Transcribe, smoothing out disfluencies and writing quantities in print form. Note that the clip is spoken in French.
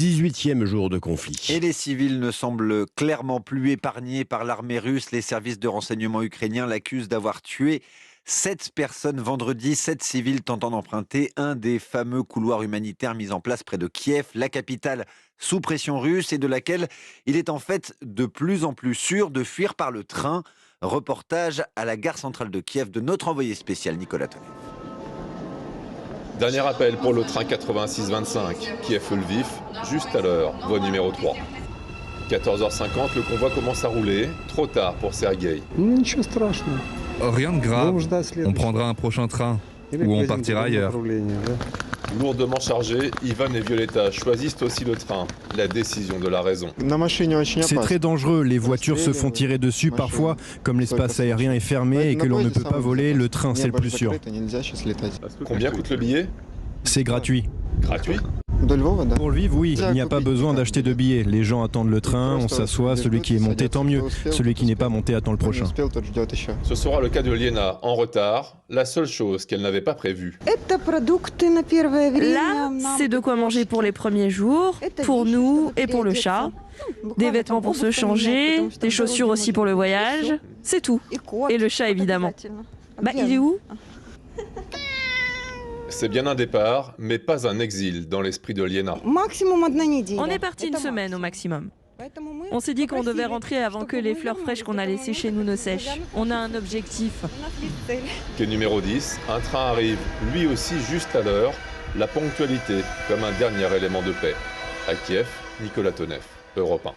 18e jour de conflit. Et les civils ne semblent clairement plus épargnés par l'armée russe. Les services de renseignement ukrainiens l'accusent d'avoir tué 7 personnes vendredi, 7 civils tentant d'emprunter un des fameux couloirs humanitaires mis en place près de Kiev, la capitale sous pression russe et de laquelle il est en fait de plus en plus sûr de fuir par le train. Reportage à la gare centrale de Kiev de notre envoyé spécial Nicolas Tonnet. Dernier appel pour le train 8625, Kiev-Lviv, juste à l'heure, voie numéro 3. 14h50, le convoi commence à rouler, trop tard pour Sergueï. Rien de grave, on prendra un prochain train, ou on partira ailleurs. Lourdement chargés, Ivan et Violetta choisissent aussi le train. La décision de la raison. C'est très dangereux, les voitures se font tirer dessus parfois, comme l'espace aérien est fermé et que l'on ne peut pas voler, le train c'est le plus sûr. Combien coûte le billet? C'est gratuit. Gratuit? Pour Lviv, oui, il n'y a pas besoin d'acheter de billets. Les gens attendent le train, on s'assoit, celui qui est monté tant mieux, celui qui n'est pas monté attend le prochain. Ce sera le cas de Liena, en retard, la seule chose qu'elle n'avait pas prévue. Là, c'est de quoi manger pour les premiers jours, pour nous et pour le chat. Des vêtements pour se changer, des chaussures aussi pour le voyage, c'est tout. Et le chat évidemment. Bah il est où ? C'est bien un départ, mais pas un exil dans l'esprit de Liena. On est parti une semaine au maximum. On s'est dit qu'on devait rentrer avant que les fleurs fraîches qu'on a laissées chez nous ne sèchent. On a un objectif. Quai numéro 10, un train arrive, lui aussi juste à l'heure, la ponctualité comme un dernier élément de paix. À Kiev, Nicolas Tonnet, Europe 1.